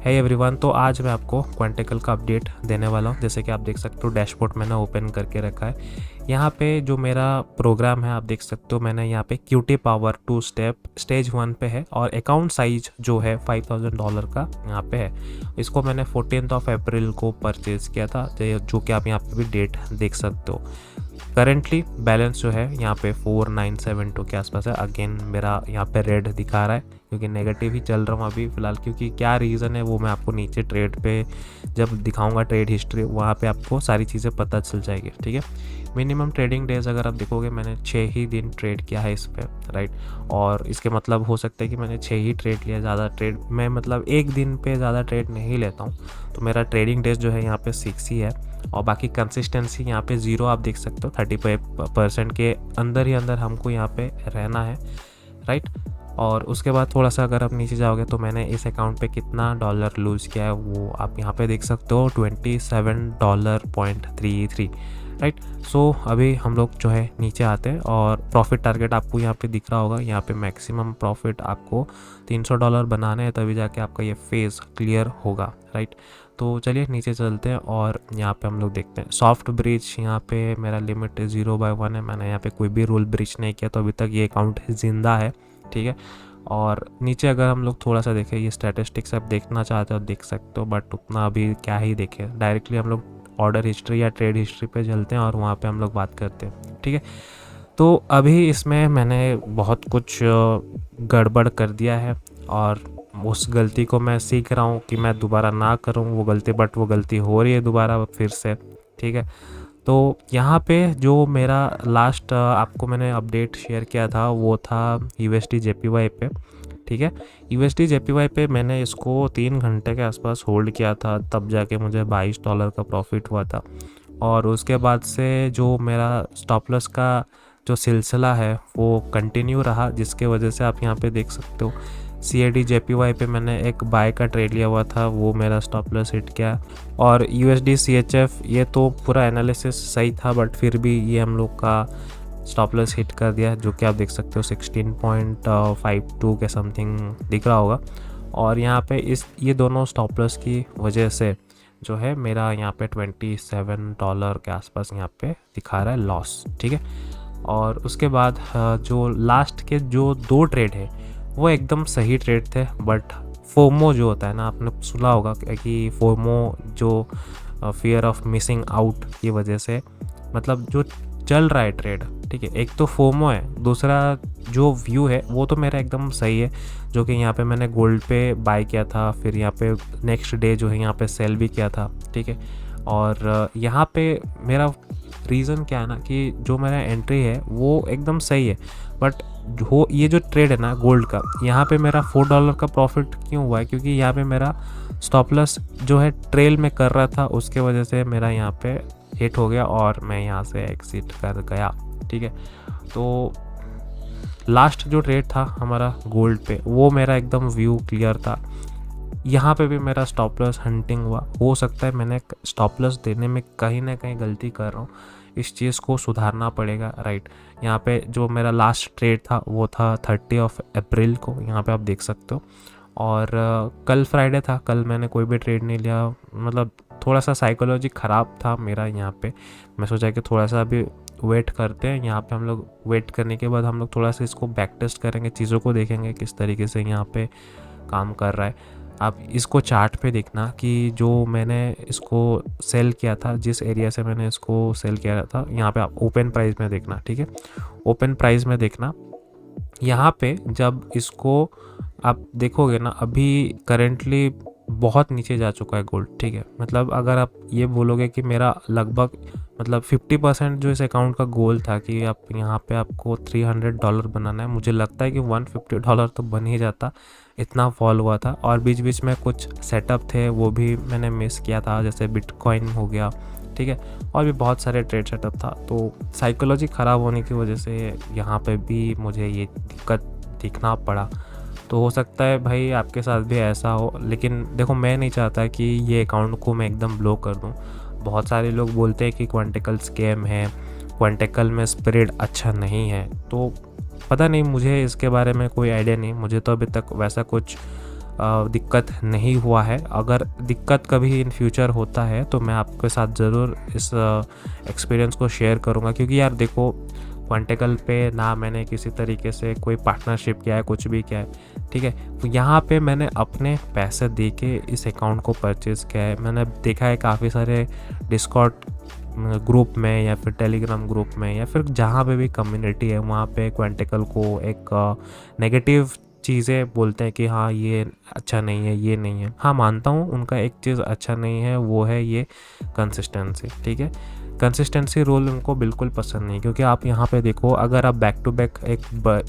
है एवरीवन। तो आज मैं आपको क्वांटिकल का अपडेट देने वाला हूँ। जैसे कि आप देख सकते हो डैशबोर्ड मैंने ओपन करके रखा है। यहाँ पे जो मेरा प्रोग्राम है आप देख सकते हो, मैंने यहाँ पे QT पावर 2 स्टेप स्टेज 1 पे है और अकाउंट साइज जो है $5000 का यहाँ पे है। इसको मैंने 14 अप्रैल को परचेज़ किया था, जो कि आप यहाँ पे भी डेट देख सकते हो। करेंटली बैलेंस जो है यहाँ पे 4972 के आसपास है। अगेन मेरा यहाँ पे रेड दिखा रहा है क्योंकि नेगेटिव ही चल रहा हूँ अभी फ़िलहाल। क्योंकि क्या रीज़न है वो मैं आपको नीचे ट्रेड पे जब दिखाऊंगा, ट्रेड हिस्ट्री, वहाँ पे आपको सारी चीज़ें पता चल जाएगी। ठीक है, मिनिमम ट्रेडिंग डेज अगर आप देखोगे मैंने 6 ही दिन ट्रेड किया है इस पर, राइट। और इसके मतलब हो सकता है कि मैंने 6 ही ट्रेड लिया, ज़्यादा ट्रेड मैं मतलब एक दिन पे ज़्यादा ट्रेड नहीं लेता हूँ। तो मेरा ट्रेडिंग डेज जो है यहाँ पे 6 ही है और बाकी कंसिस्टेंसी यहाँ पे 0 आप देख सकते हो। 35% के अंदर ही अंदर हमको यहाँ पे रहना है, राइट। और उसके बाद थोड़ा सा अगर आप नीचे जाओगे तो मैंने इस अकाउंट पे कितना डॉलर लूज़ किया है वो आप यहाँ पे देख सकते हो, $27.33, राइट। सो अभी हम लोग जो है नीचे आते हैं और प्रॉफिट टारगेट आपको यहाँ पे दिख रहा होगा। यहाँ पे मैक्सिमम प्रॉफिट आपको $300 बनाना है, तभी जाके आपका ये फेज़ क्लियर होगा, राइट। तो चलिए नीचे चलते हैं और यहाँ पे हम लोग देखते हैं सॉफ्ट ब्रिज। यहाँ पे मेरा लिमिट 0/1 है, मैंने यहाँ पे कोई भी रूल ब्रिज नहीं किया, तो अभी तक ये अकाउंट ज़िंदा है, ठीक है। और नीचे अगर हम लोग थोड़ा सा देखें, ये स्टैटिस्टिक्स आप देखना चाहते हो देख सकते हो, बट उतना अभी क्या ही देखें। डायरेक्टली हम लोग ऑर्डर हिस्ट्री या ट्रेड हिस्ट्री पे चलते हैं और वहाँ पे हम लोग बात करते हैं, ठीक है। तो अभी इसमें मैंने बहुत कुछ गड़बड़ कर दिया है और उस गलती को मैं सीख रहा हूँ कि मैं दोबारा ना करूँ वो गलती, बट वो गलती हो रही है दोबारा फिर से, ठीक है। तो यहाँ पे जो मेरा लास्ट आपको मैंने अपडेट शेयर किया था वो था USD JPY पे, ठीक है। USD JPY पे मैंने इसको 3 घंटे के आसपास होल्ड किया था, तब जाके मुझे $22 का प्रॉफिट हुआ था। और उसके बाद से जो मेरा स्टॉप लॉस का जो सिलसिला है वो कंटिन्यू रहा, जिसके वजह से आप यहाँ पे देख सकते हो CAD JPY पे मैंने एक बाय का ट्रेड लिया हुआ था, वो मेरा स्टॉप लॉस हिट किया। और USD CHF ये तो पूरा एनालिसिस सही था, बट फिर भी ये हम लोग का स्टॉप लॉस हिट कर दिया, जो कि आप देख सकते हो 16.52 के समथिंग दिख रहा होगा। और यहाँ पे ये दोनों स्टॉप लॉस की वजह से जो है मेरा यहाँ पे $27 के आसपास यहाँ पे दिखा रहा है लॉस, ठीक है। और उसके बाद जो लास्ट के जो 2 ट्रेड है वो एकदम सही ट्रेड थे, बट फोमो जो होता है ना, आपने सुना होगा कि फोमो जो फियर ऑफ मिसिंग आउट की वजह से, मतलब जो चल रहा है ट्रेड, ठीक है, एक तो फोमो है, दूसरा जो व्यू है वो तो मेरा एकदम सही है, जो कि यहाँ पे मैंने गोल्ड पे बाय किया था, फिर यहाँ पे नेक्स्ट डे जो है यहाँ पे सेल भी किया था, ठीक है। और यहाँ पे मेरा रीज़न क्या है ना कि जो मेरा एंट्री है वो एकदम सही है, बट ये जो ट्रेड है ना गोल्ड का, यहाँ पे मेरा $4 का प्रॉफिट क्यों हुआ है, क्योंकि यहाँ पे मेरा स्टॉप लॉस जो है ट्रेल में कर रहा था, उसके वजह से मेरा यहाँ पे हिट हो गया और मैं यहाँ से एग्जिट कर गया, ठीक है। तो लास्ट जो ट्रेड था हमारा गोल्ड पे वो मेरा एकदम व्यू क्लियर था। यहाँ पे भी मेरा स्टॉप लॉस हंटिंग हुआ, हो सकता है मैंने स्टॉप लॉस देने में कहीं ना कहीं गलती कर रहा हूँ, इस चीज़ को सुधारना पड़ेगा, राइट। यहाँ पे जो मेरा लास्ट ट्रेड था वो था 30 अप्रैल को, यहाँ पे आप देख सकते हो। और कल फ्राइडे था, कल मैंने कोई भी ट्रेड नहीं लिया, मतलब थोड़ा सा साइकोलॉजी ख़राब था मेरा यहाँ पे। मैं सोचा कि थोड़ा सा अभी वेट करते हैं, यहाँ पे हम लोग वेट करने के बाद हम लोग थोड़ा सा इसको बैक टेस्ट करेंगे, चीज़ों को देखेंगे किस तरीके से यहाँ पे काम कर रहा है। आप इसको चार्ट पे देखना कि जो मैंने इसको सेल किया था, जिस एरिया से मैंने इसको सेल किया था, यहाँ पे आप ओपन प्राइस में देखना, ठीक है। ओपन प्राइस में देखना, यहाँ पे जब इसको आप देखोगे ना, अभी करेंटली बहुत नीचे जा चुका है गोल्ड, ठीक है। मतलब अगर आप ये बोलोगे कि मेरा लगभग मतलब 50% जो इस अकाउंट का गोल था कि आप यहाँ पे आपको $300 बनाना है, मुझे लगता है कि $150 तो बन ही जाता, इतना फॉल हुआ था। और बीच बीच में कुछ सेटअप थे वो भी मैंने मिस किया था, जैसे बिटकॉइन हो गया, ठीक है, और भी बहुत सारे ट्रेड सेटअप था। तो साइकोलॉजी ख़राब होने की वजह से यहाँ पे भी मुझे ये दिक्कत दिखना पड़ा। तो हो सकता है भाई आपके साथ भी ऐसा हो, लेकिन देखो मैं नहीं चाहता कि ये अकाउंट को मैं एकदम ब्लॉक कर दूं। बहुत सारे लोग बोलते हैं कि क्वांटिकल स्कैम है, क्वांटिकल में स्प्रेड अच्छा नहीं है, तो पता नहीं, मुझे इसके बारे में कोई आइडिया नहीं, मुझे तो अभी तक वैसा कुछ दिक्कत नहीं हुआ है। अगर दिक्कत कभी इन फ्यूचर होता है तो मैं आपके साथ ज़रूर इस एक्सपीरियंस को शेयर करूँगा, क्योंकि यार देखो क्वांटिकल पे ना मैंने किसी तरीके से कोई पार्टनरशिप किया है, कुछ भी किया है, ठीक है। तो यहाँ पे मैंने अपने पैसे दे के इस अकाउंट को परचेज़ किया है। मैंने देखा है काफ़ी सारे डिस्कॉर्ड ग्रुप में या फिर टेलीग्राम ग्रुप में या फिर जहाँ पे भी कम्युनिटी है वहाँ पे क्वांटिकल को एक नेगेटिव चीज़ें बोलते हैं कि हाँ ये अच्छा नहीं है, ये नहीं है। हाँ मानता हूँ उनका एक चीज़ अच्छा नहीं है, वो है ये कंसिस्टेंसी, ठीक है। कंसिस्टेंसी रोल उनको बिल्कुल पसंद नहीं, क्योंकि आप यहाँ पे देखो अगर आप बैक टू बैक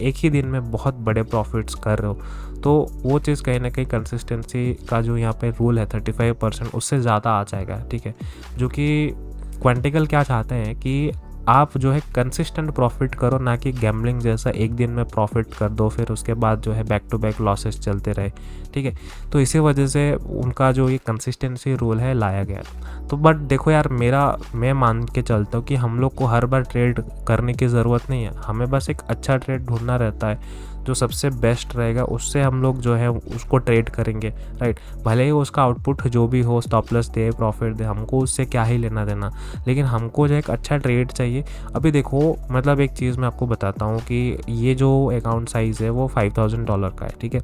एक ही दिन में बहुत बड़े प्रॉफिट्स कर रहे हो तो वो चीज़ कहीं ना कहीं कंसिस्टेंसी का जो यहाँ पे रूल है 35% उससे ज़्यादा आ जाएगा, ठीक है। जो कि क्वांटिकल क्या चाहते हैं कि आप जो है कंसिस्टेंट प्रॉफिट करो, ना कि गैम्बलिंग जैसा एक दिन में प्रॉफिट कर दो फिर उसके बाद जो है बैक टू बैक लॉसेस चलते रहे, ठीक है। तो इसी वजह से उनका जो ये कंसिस्टेंसी रूल है लाया गया। तो बट देखो यार मैं मान के चलता हूँ कि हम लोग को हर बार ट्रेड करने की ज़रूरत नहीं है, हमें बस एक अच्छा ट्रेड ढूंढना रहता है जो सबसे बेस्ट रहेगा, उससे हम लोग जो है उसको ट्रेड करेंगे, राइट। भले ही उसका आउटपुट जो भी हो, स्टॉप लॉस दे, प्रॉफिट दे, हमको उससे क्या ही लेना देना, लेकिन हमको जो एक अच्छा ट्रेड चाहिए। अभी देखो मतलब एक चीज़ मैं आपको बताता हूँ कि ये जो अकाउंट साइज़ है वो $5000 का है, ठीक है।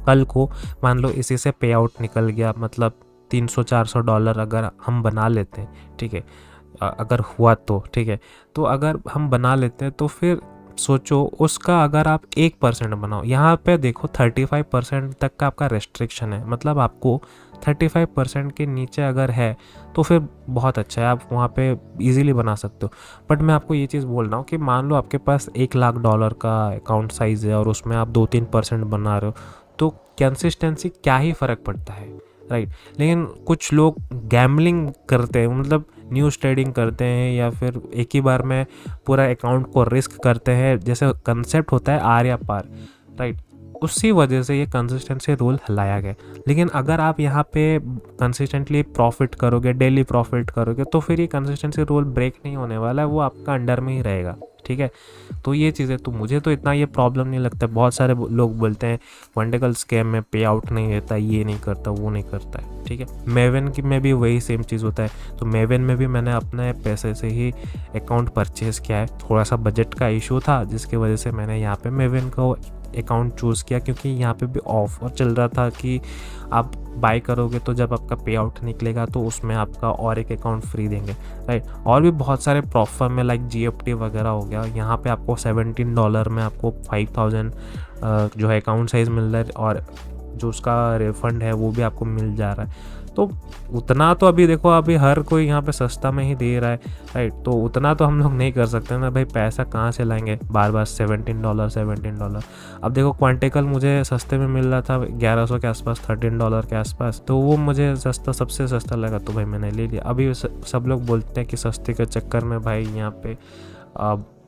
कल को मान लो इसी से पे आउट निकल गया, मतलब $300-400 अगर हम बना लेते हैं, ठीक है, अगर हुआ तो ठीक है। तो अगर हम बना लेते हैं तो फिर सोचो उसका अगर आप 1% बनाओ, यहाँ पे देखो 35% तक का आपका रेस्ट्रिक्शन है, मतलब आपको 35% के नीचे अगर है तो फिर बहुत अच्छा है, आप वहाँ पे इजीली बना सकते हो। बट मैं आपको ये चीज़ बोल रहा हूँ कि मान लो आपके पास $1,00,000 का अकाउंट साइज़ है और उसमें आप 2-3% बना रहे हो, तो कंसिस्टेंसी क्या ही फ़र्क पड़ता है, राइट। लेकिन कुछ लोग गैम्बलिंग करते हैं, मतलब न्यूज़ ट्रेडिंग करते हैं या फिर एक ही बार में पूरा अकाउंट को रिस्क करते हैं, जैसे कंसेप्ट होता है आर या पार, राइट। उसी वजह से ये कंसिस्टेंसी रूल लाया गया। लेकिन अगर आप यहाँ पे कंसिस्टेंटली प्रॉफिट करोगे, डेली प्रॉफिट करोगे, तो फिर ये कंसिस्टेंसी रूल ब्रेक नहीं होने वाला है, वो आपका अंडर में ही रहेगा, ठीक है। तो ये चीज़ें तो मुझे तो इतना ये प्रॉब्लम नहीं लगता। बहुत सारे लोग बोलते हैं क्वांटिकल स्कैम में पे आउट नहीं रहता, ये नहीं करता, वो नहीं करता है, ठीक है। मेवन की में भी वही सेम चीज़ होता है। तो मेवन में भी मैंने अपने पैसे से ही अकाउंट परचेज़ किया है। थोड़ा सा बजट का इशू था जिसकी वजह से मैंने यहाँ पे मेवन को अकाउंट चूज़ किया, क्योंकि यहाँ पे भी ऑफर चल रहा था कि आप बाय करोगे तो जब आपका पे आउट निकलेगा तो उसमें आपका और एक अकाउंट फ्री देंगे, राइट। और भी बहुत सारे प्रॉफर में लाइक GFT वगैरह हो गया, यहाँ पे आपको $17 में आपको 5000 जो है अकाउंट साइज़ मिल रहा है और जो उसका रिफंड है वो भी आपको मिल जा रहा है। तो उतना तो अभी देखो अभी हर कोई यहाँ पे सस्ता में ही दे रहा है, राइट। तो उतना तो हम लोग नहीं कर सकते ना भाई, पैसा कहाँ से लाएंगे बार बार $17। अब देखो क्वांटिकल मुझे सस्ते में मिल रहा था 1100 के आसपास, $13 के आसपास, तो वो मुझे सस्ता, सबसे सस्ता लगा तो भाई मैंने ले लिया। अभी सब लोग बोलते हैं कि सस्ते के चक्कर में भाई यहाँ पे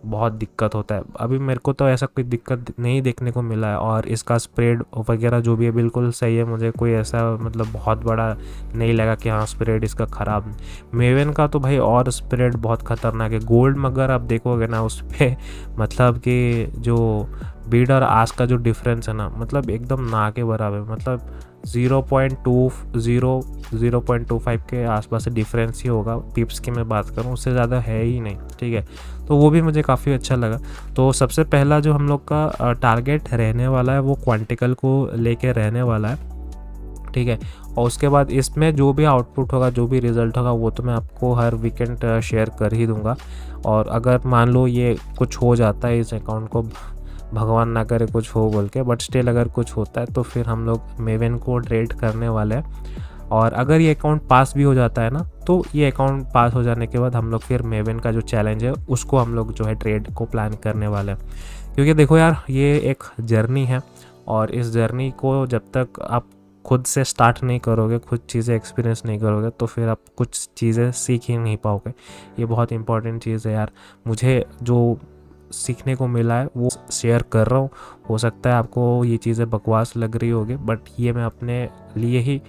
बहुत दिक्कत होता है। अभी मेरे को तो ऐसा कोई दिक्कत नहीं देखने को मिला है, और इसका स्प्रेड वगैरह जो भी है बिल्कुल सही है। मुझे कोई ऐसा मतलब बहुत बड़ा नहीं लगा कि हाँ स्प्रेड इसका ख़राब। मेवन का तो भाई और स्प्रेड बहुत ख़तरनाक है। गोल्ड में अगर आप देखोगे ना उस पर मतलब कि जो बीड और आस का जो डिफरेंस है ना, मतलब एकदम ना के बराबर, मतलब 0.25 के आसपास से डिफरेंस ही होगा। पिप्स की मैं बात करूँ उससे ज़्यादा है ही नहीं, ठीक है। तो वो भी मुझे काफ़ी अच्छा लगा। तो सबसे पहला जो हम लोग का टारगेट रहने वाला है वो क्वांटिकल को लेके रहने वाला है, ठीक है। और उसके बाद इसमें जो भी आउटपुट होगा, जो भी रिज़ल्ट होगा, वो तो मैं आपको हर वीकेंड शेयर कर ही दूंगा। और अगर मान लो ये कुछ हो जाता है इस अकाउंट को, भगवान ना करे कुछ हो बोल के, बट स्टिल अगर कुछ होता है तो फिर हम लोग मेवन को ट्रेड करने वाले हैं। और अगर ये अकाउंट पास भी हो जाता है ना, तो ये अकाउंट पास हो जाने के बाद हम लोग फिर मेवन का जो चैलेंज है उसको हम लोग जो है ट्रेड को प्लान करने वाले हैं। क्योंकि देखो यार ये एक जर्नी है, और इस जर्नी को जब तक आप खुद से स्टार्ट नहीं करोगे, खुद चीज़ें एक्सपीरियंस नहीं करोगे, तो फिर आप कुछ चीज़ें सीख ही नहीं पाओगे। ये बहुत इंपॉर्टेंट चीज़ है यार। मुझे जो सीखने को मिला है वो शेयर कर रहा हूँ। हो सकता है आपको ये चीज़ें बकवास लग रही होगी, बट ये मैं अपने लिए ही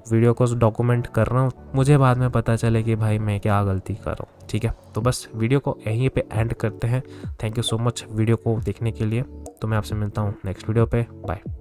वीडियो को डॉक्यूमेंट कर रहा हूँ, मुझे बाद में पता चले कि भाई मैं क्या गलती कर रहा हूँ, ठीक है। तो बस वीडियो को यहीं पे एंड करते हैं। Thank you so much video को देखने के लिए। तो मैं आपसे मिलता हूँ नेक्स्ट वीडियो पे। बाय।